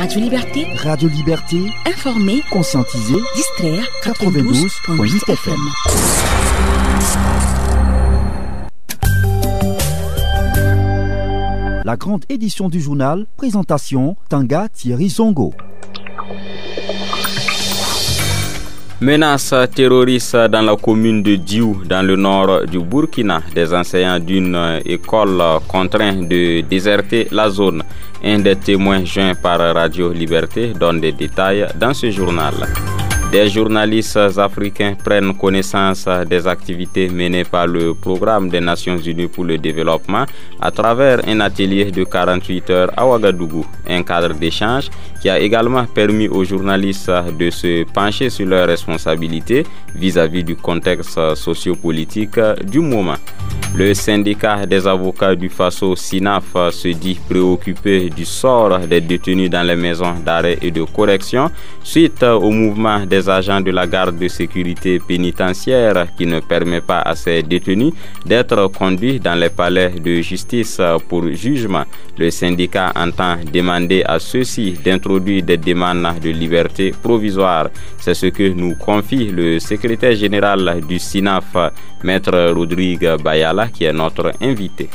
Radio Liberté. Radio Liberté. Informer, conscientiser, distraire. 92.8 FM. La grande édition du journal, présentation Tanga Thierry Zongo. Menace terroriste dans la commune de Diou, dans le nord du Burkina. Des enseignants d'une école contraints de déserter la zone. Un des témoins joints par Radio Liberté donne des détails dans ce journal. Des journalistes africains prennent connaissance des activités menées par le Programme des Nations Unies pour le développement à travers un atelier de 48 heures à Ouagadougou, un cadre d'échange qui a également permis aux journalistes de se pencher sur leurs responsabilités vis-à-vis du contexte sociopolitique du moment. Le syndicat des avocats du Faso, SINAF, se dit préoccupé du sort des détenus dans les maisons d'arrêt et de correction suite au mouvement des agents de la garde de sécurité pénitentiaire qui ne permet pas à ces détenus d'être conduits dans les palais de justice pour jugement. Le syndicat entend demander à ceux-ci d'introduire des demandes de liberté provisoire. C'est ce que nous confie le secrétaire général du SINAF, Maître Rodrigue Bayala, qui est notre invité.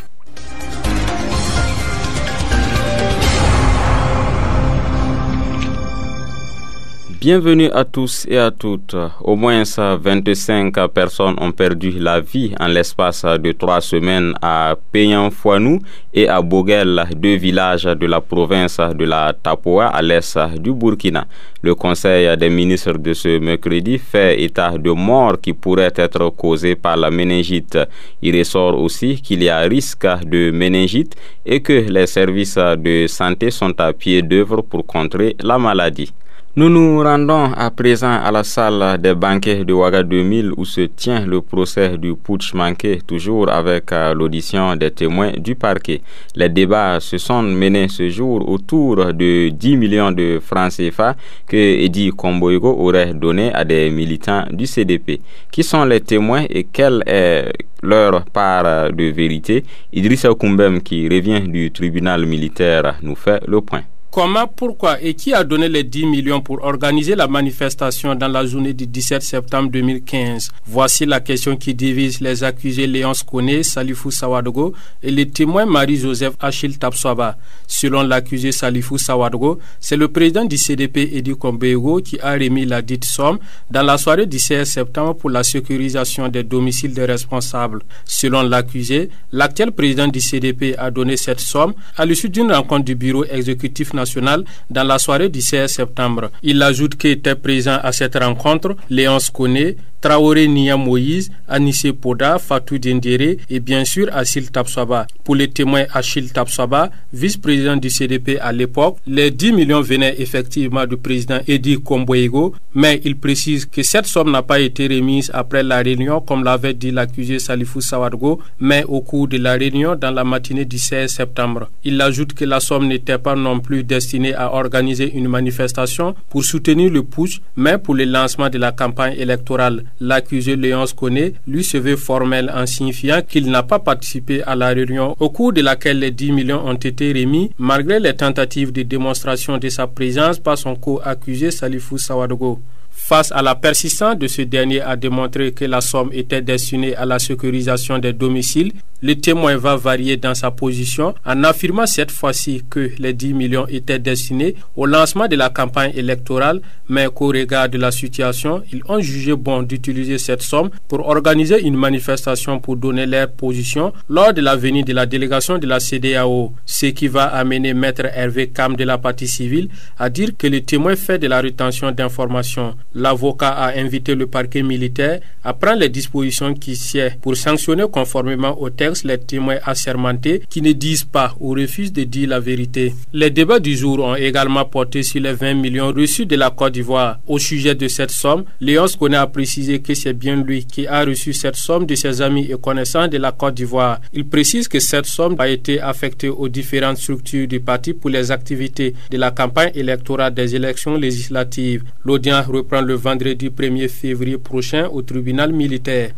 Bienvenue à tous et à toutes. Au moins 25 personnes ont perdu la vie en l'espace de 3 semaines à Peyan-Fouanou et à Boguel, 2 villages de la province de la Tapoa à l'est du Burkina. Le Conseil des ministres de ce mercredi fait état de morts qui pourraient être causées par la méningite. Il ressort aussi qu'il y a risque de méningite et que les services de santé sont à pied d'œuvre pour contrer la maladie. Nous nous rendons à présent à la salle des banquets de Ouaga 2000 où se tient le procès du putsch manqué, toujours avec l'audition des témoins du parquet. Les débats se sont menés ce jour autour de 10 millions de francs CFA que Edi Komboigo aurait donné à des militants du CDP. Qui sont les témoins et quelle est leur part de vérité? Idrissa Koumbem, qui revient du tribunal militaire, nous fait le point. Comment, pourquoi et qui a donné les 10 millions pour organiser la manifestation dans la journée du 17 septembre 2015? Voici la question qui divise les accusés Léonce Koné, Salifou Sawadogo et les témoins Marie-Joseph Achille Tapsoaba. Selon l'accusé Salifou Sawadogo, c'est le président du CDP Edi Komboigo qui a remis la dite somme dans la soirée du 16 septembre pour la sécurisation des domiciles des responsables. Selon l'accusé, l'actuel président du CDP a donné cette somme à l'issue d'une rencontre du bureau exécutif national dans la soirée du 16 septembre. Il ajoute qu'étaient présents à cette rencontre Léonce Koné, Traoré Nia Moïse, Anissé Poda, Fatou Dendéré et bien sûr Achille Tapsoaba. Pour les témoins Achille Tapsoaba, vice-président du CDP à l'époque, les 10 millions venaient effectivement du président Edi Komboigo, mais il précise que cette somme n'a pas été remise après la réunion comme l'avait dit l'accusé Salifou Sawadogo, mais au cours de la réunion dans la matinée du 16 septembre. Il ajoute que la somme n'était pas non plus destinée à organiser une manifestation pour soutenir le putsch, mais pour le lancement de la campagne électorale. L'accusé Léonce Koné lui se veut formel en signifiant qu'il n'a pas participé à la réunion au cours de laquelle les 10 millions ont été remis malgré les tentatives de démonstration de sa présence par son co-accusé Salifou Sawadogo. Face à la persistance de ce dernier à démontrer que la somme était destinée à la sécurisation des domiciles, le témoin va varier dans sa position en affirmant cette fois-ci que les 10 millions étaient destinés au lancement de la campagne électorale, mais qu'au regard de la situation, ils ont jugé bon d'utiliser cette somme pour organiser une manifestation pour donner leur position lors de la venue de la délégation de la CEDEAO, ce qui va amener Maître Hervé Kam de la partie civile à dire que le témoin fait de la rétention d'informations. L'avocat a invité le parquet militaire à prendre les dispositions qui sied pour sanctionner conformément au texte les témoins assermentés qui ne disent pas ou refusent de dire la vérité. Les débats du jour ont également porté sur les 20 millions reçus de la Côte d'Ivoire. Au sujet de cette somme, Léonce Koné a précisé que c'est bien lui qui a reçu cette somme de ses amis et connaissances de la Côte d'Ivoire. Il précise que cette somme a été affectée aux différentes structures du parti pour les activités de la campagne électorale des élections législatives. L'audience reprend le vendredi 1er février prochain au tribunal militaire.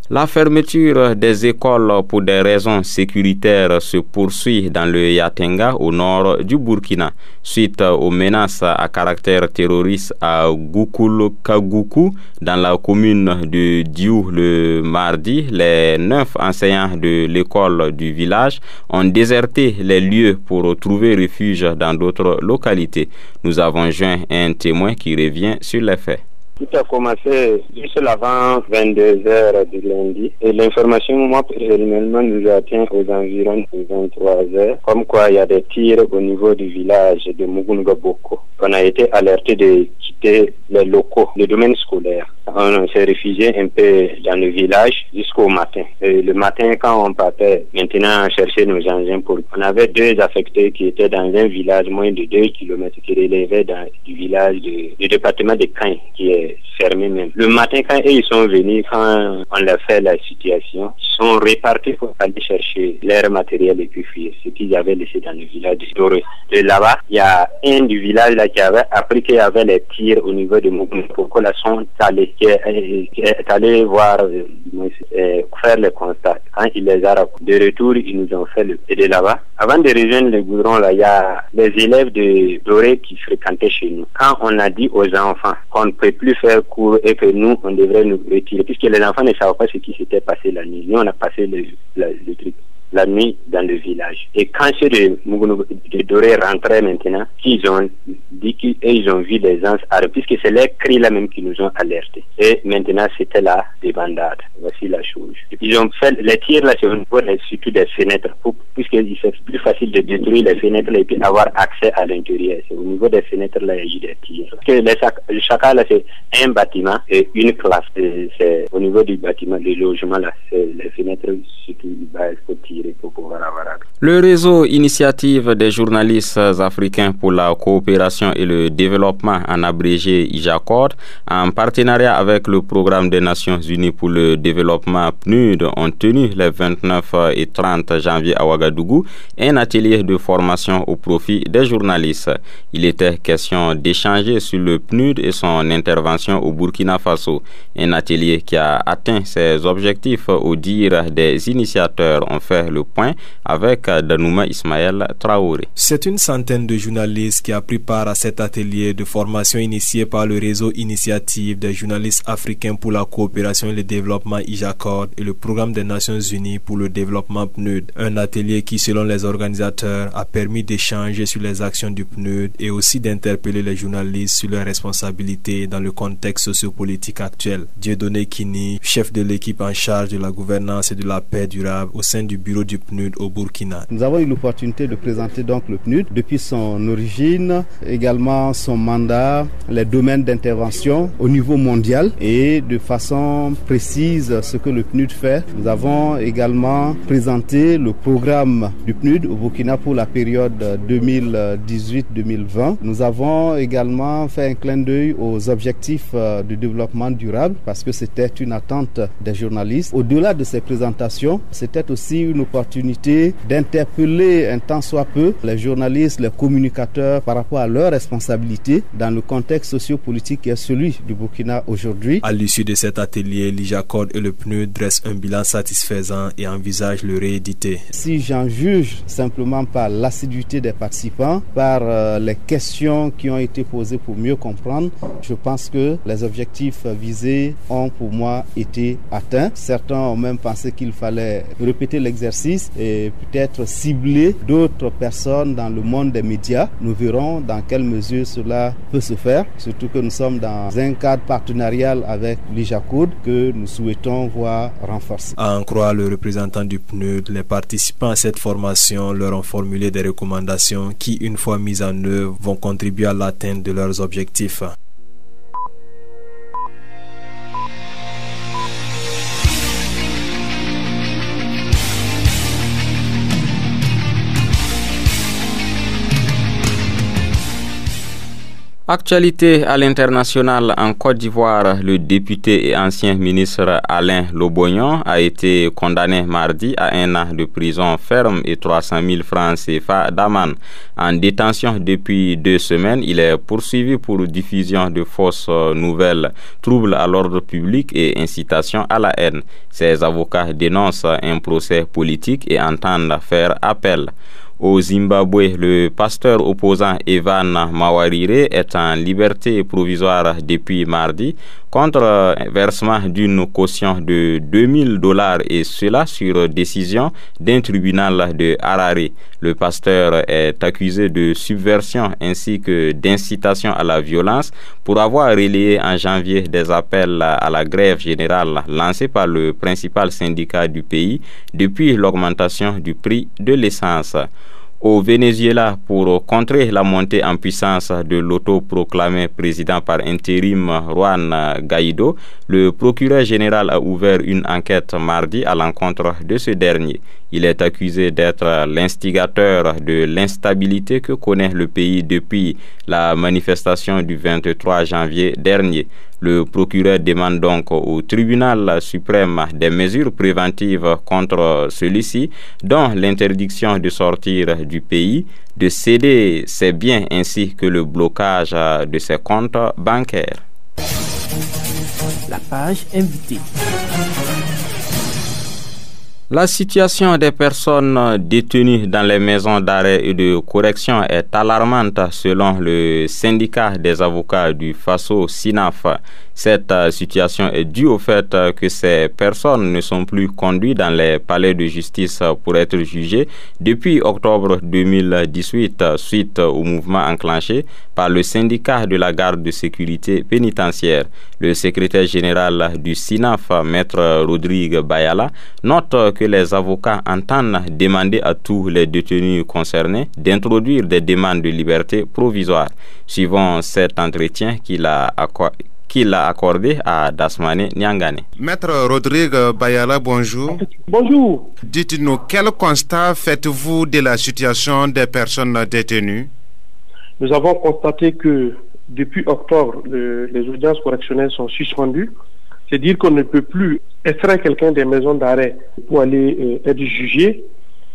La fermeture des écoles pour des raisons sécuritaires se poursuit dans le Yatenga au nord du Burkina. Suite aux menaces à caractère terroriste à Goukoulou-Kagoukou dans la commune de Diou le mardi, les 9 enseignants de l'école du village ont déserté les lieux pour trouver refuge dans d'autres localités. Nous avons joint un témoin qui revient sur les faits. Tout a commencé juste avant 22h du lundi. Et l'information, moi, personnellement, nous atteint aux environs de 23h. Comme quoi, il y a des tirs au niveau du village de Mugunga-Boko. On a été alerté de quitter les locaux, le domaine scolaire. On s'est réfugié un peu dans le village jusqu'au matin. Et le matin, quand on partait maintenant chercher nos engins, on avait 2 affectés qui étaient dans un village moins de 2 km qui relevait du village du département de Caen, qui est fermé même. Le matin, quand ils sont venus, quand on a fait la situation, ils sont repartis pour aller chercher leur matériel et puis fuir, ce qu'ils avaient laissé dans le village de Doré. De là-bas, il y a un du village là qui avait appris qu'il y avait les tirs au niveau de Moukoun. Pourquoi la sont allés voir, faire le constat. Quand il les a racontés, de retour, ils nous ont fait le et de là-bas. Avant de rejoindre le goudron, là, il y a les élèves de Doré qui fréquentaient chez nous. Quand on a dit aux enfants qu'on ne peut plus faire cours et que nous, on devrait nous retirer, puisque les enfants ne savaient pas ce qui s'était passé la nuit. Nous, on a passé le truc la nuit dans le village. Et quand ceux de Doré rentraient maintenant, ils ont dit qu'ils ont vu des anges armés, puisque c'est les cris là même qui nous ont alertés. Et maintenant, c'était là des bandades. Voici la chose. Ils ont fait les tirs là, c'est au niveau surtout des fenêtres, puisque c'est plus facile de détruire les fenêtres et puis avoir accès à l'intérieur. C'est au niveau des fenêtres là, il y a eu des tirs. Parce que chacun là, c'est un bâtiment et une classe. C'est au niveau du bâtiment, du logement là, c'est les fenêtres surtout il faut tirer. Le réseau Initiative des journalistes africains pour la coopération et le développement, en abrégé IJACOD, en partenariat avec le Programme des Nations Unies pour le développement PNUD, ont tenu les 29 et 30 janvier à Ouagadougou un atelier de formation au profit des journalistes. Il était question d'échanger sur le PNUD et son intervention au Burkina Faso. Un atelier qui a atteint ses objectifs au dire des initiateurs. On fait le point avec Danouma Ismaël Traoré. C'est une centaine de journalistes qui a pris part à cet atelier de formation initié par le réseau Initiative des journalistes africains pour la coopération et le développement IJACOD et le Programme des Nations Unies pour le développement PNUD. Un atelier qui, selon les organisateurs, a permis d'échanger sur les actions du PNUD et aussi d'interpeller les journalistes sur leurs responsabilités dans le contexte sociopolitique actuel. Dieudonné Kini, chef de l'équipe en charge de la gouvernance et de la paix durable au sein du bureau du PNUD au Burkina. Nous avons eu l'opportunité de présenter donc le PNUD depuis son origine, également son mandat, les domaines d'intervention au niveau mondial et de façon précise ce que le PNUD fait. Nous avons également présenté le programme du PNUD au Burkina pour la période 2018-2020. Nous avons également fait un clin d'œil aux objectifs de développement durable parce que c'était une attente des journalistes. Au-delà de ces présentations, c'était aussi une opportunité d'interpeller un tant soit peu les journalistes, les communicateurs par rapport à leurs responsabilités dans le contexte sociopolitique qui est celui du Burkina aujourd'hui. À l'issue de cet atelier, l'IJACOD et le PNUD dressent un bilan satisfaisant et envisagent le rééditer. Si j'en juge simplement par l'assiduité des participants, par les questions qui ont été posées pour mieux comprendre, je pense que les objectifs visés ont pour moi été atteints. Certains ont même pensé qu'il fallait répéter l'exercice et peut-être cibler d'autres personnes dans le monde des médias. Nous verrons dans quelle mesure cela peut se faire, surtout que nous sommes dans un cadre partenarial avec l'IJACOD que nous souhaitons voir renforcé. À en croire le représentant du PNUD, les participants à cette formation leur ont formulé des recommandations qui, une fois mises en œuvre, vont contribuer à l'atteinte de leurs objectifs. Actualité à l'international en Côte d'Ivoire, le député et ancien ministre Alain Lobognon a été condamné mardi à 1 an de prison ferme et 300 000 francs CFA d'amende. En détention depuis 2 semaines, il est poursuivi pour diffusion de fausses nouvelles, troubles à l'ordre public et incitation à la haine. Ses avocats dénoncent un procès politique et entendent faire appel. Au Zimbabwe, le pasteur opposant Evan Mawarire est en liberté provisoire depuis mardi contre versement d'une caution de $2000 et cela sur décision d'un tribunal de Harare. Le pasteur est accusé de subversion ainsi que d'incitation à la violence pour avoir relayé en janvier des appels à la grève générale lancés par le principal syndicat du pays depuis l'augmentation du prix de l'essence. Au Venezuela, pour contrer la montée en puissance de l'autoproclamé président par intérim Juan Guaido, le procureur général a ouvert une enquête mardi à l'encontre de ce dernier. Il est accusé d'être l'instigateur de l'instabilité que connaît le pays depuis la manifestation du 23 janvier dernier. Le procureur demande donc au tribunal suprême des mesures préventives contre celui-ci, dont l'interdiction de sortir du pays, de céder ses biens ainsi que le blocage de ses comptes bancaires. La page invitée. La situation des personnes détenues dans les maisons d'arrêt et de correction est alarmante selon le syndicat des avocats du Faso SINAF. Cette situation est due au fait que ces personnes ne sont plus conduites dans les palais de justice pour être jugées depuis octobre 2018 suite au mouvement enclenché par le syndicat de la garde de sécurité pénitentiaire. Le secrétaire général du SINAF, Maître Rodrigue Bayala, note que les avocats entendent demander à tous les détenus concernés d'introduire des demandes de liberté provisoire. Suivant cet entretien qu'il a accordé à Dasmane Nyangane. Maître Rodrigue Bayala, bonjour. Bonjour. Dites-nous, quel constat faites-vous de la situation des personnes détenues? Nous avons constaté que depuis octobre, les audiences correctionnelles sont suspendues. C'est dire qu'on ne peut plus extraire quelqu'un des maisons d'arrêt pour aller être jugé.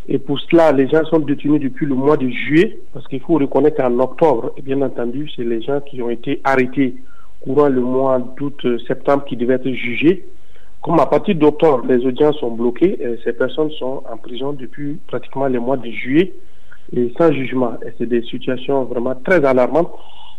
Et pour cela, les gens sont détenus depuis le mois de juillet, parce qu'il faut reconnaître qu'en octobre, bien entendu, c'est les gens qui ont été arrêtés courant le mois d'août-septembre qui devaient être jugés. Comme à partir d'octobre, les audiences sont bloquées, ces personnes sont en prison depuis pratiquement le mois de juillet et sans jugement. Et c'est des situations vraiment très alarmantes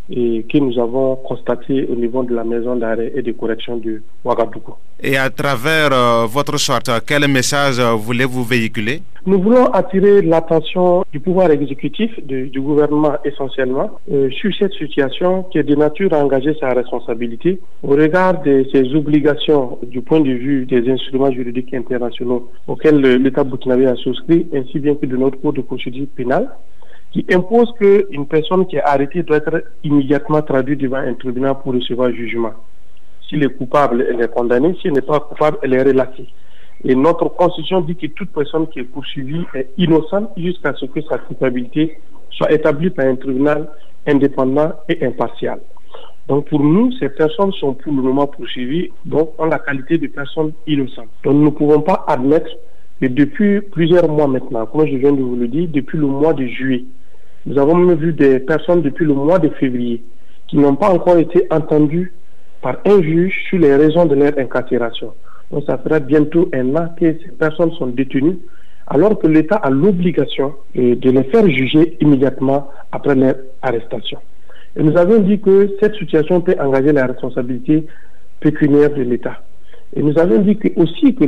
et que nous avons constaté au niveau de la maison d'arrêt et de correction de Ouagadougou. Et à travers votre sorte, quel message voulez-vous véhiculer? Nous voulons attirer l'attention du pouvoir exécutif, du gouvernement essentiellement, sur cette situation qui est de nature à engager sa responsabilité au regard de ses obligations du point de vue des instruments juridiques internationaux auxquels l'État burkinabé a souscrit, ainsi bien que de notre code de procédure pénale, qui impose qu'une personne qui est arrêtée doit être immédiatement traduite devant un tribunal pour recevoir jugement. S'il est coupable, elle est condamnée. S'il n'est pas coupable, elle est relaxée. Et notre constitution dit que toute personne qui est poursuivie est innocente jusqu'à ce que sa culpabilité soit établie par un tribunal indépendant et impartial. Donc pour nous, ces personnes sont pour le moment poursuivies, donc en la qualité de personnes innocentes. Donc nous ne pouvons pas admettre que depuis plusieurs mois maintenant, comme je viens de vous le dire, depuis le mois de juillet, nous avons même vu des personnes depuis le mois de février qui n'ont pas encore été entendues par un juge sur les raisons de leur incarcération. Donc ça fera bientôt un an que ces personnes sont détenues, alors que l'État a l'obligation de les faire juger immédiatement après leur arrestation. Et nous avons dit que cette situation peut engager la responsabilité pécuniaire de l'État. Et nous avons dit aussi que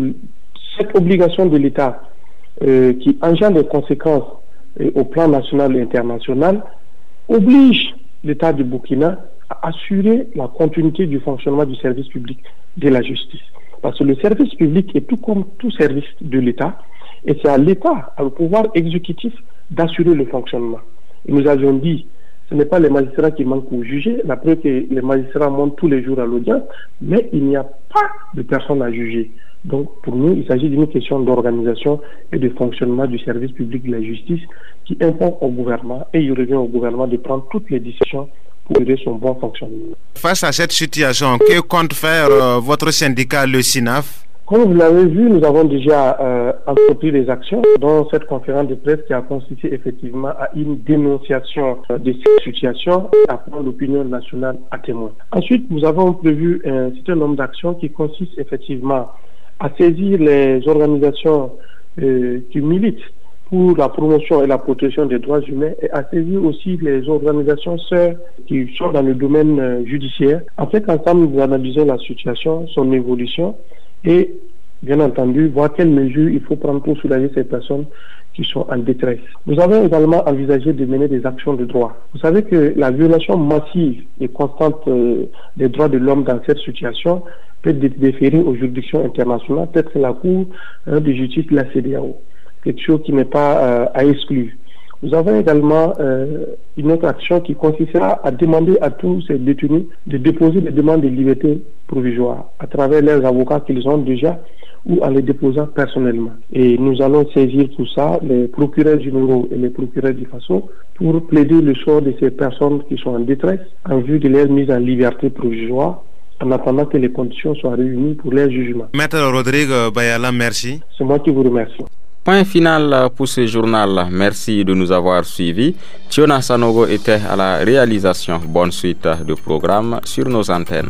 cette obligation de l'État qui engendre des conséquences au plan national et international oblige l'État du Burkina à assurer la continuité du fonctionnement du service public de la justice. Parce que le service public est tout comme tout service de l'État et c'est à l'État, au pouvoir exécutif, d'assurer le fonctionnement. Et nous avions dit, ce n'est pas les magistrats qui manquent pour juger, la preuve que les magistrats montent tous les jours à l'audience, mais il n'y a pas de personnes à juger. Donc pour nous, il s'agit d'une question d'organisation et de fonctionnement du service public de la justice qui incombe au gouvernement et il revient au gouvernement de prendre toutes les décisions pour aider son bon fonctionnement. Face à cette situation, que compte faire votre syndicat, le SINAF? Comme vous l'avez vu, nous avons déjà entrepris des actions, dont cette conférence de presse qui a consisté effectivement à une dénonciation de cette situation et à prendre l'opinion nationale à témoin. Ensuite, nous avons prévu un certain nombre d'actions qui consistent effectivement à saisir les organisations qui militent pour la promotion et la protection des droits humains et à saisir aussi les organisations sœurs qui sont dans le domaine judiciaire, afin qu'ensemble nous analysions la situation, son évolution et bien entendu voir quelles mesures il faut prendre pour soulager ces personnes qui sont en détresse. Nous avons également envisagé de mener des actions de droit. Vous savez que la violation massive et constante des droits de l'homme dans cette situation peut déférer aux juridictions internationales, peut-être c'est la Cour de justice de la CEDEAO, quelque chose qui n'est pas à exclure. Nous avons également une autre action qui consistera à demander à tous ces détenus de déposer des demandes de liberté provisoire à travers leurs avocats qu'ils ont déjà ou en les déposant personnellement. Et nous allons saisir tout ça, les procureurs généraux et les procureurs du FASO, pour plaider le sort de ces personnes qui sont en détresse en vue de leur mise en liberté provisoire en attendant que les conditions soient réunies pour leur jugement. Maître Rodrigue Bayala, merci. C'est moi qui vous remercie. Point final pour ce journal. Merci de nous avoir suivis. Tiona Sanogo était à la réalisation. Bonne suite de programme sur nos antennes.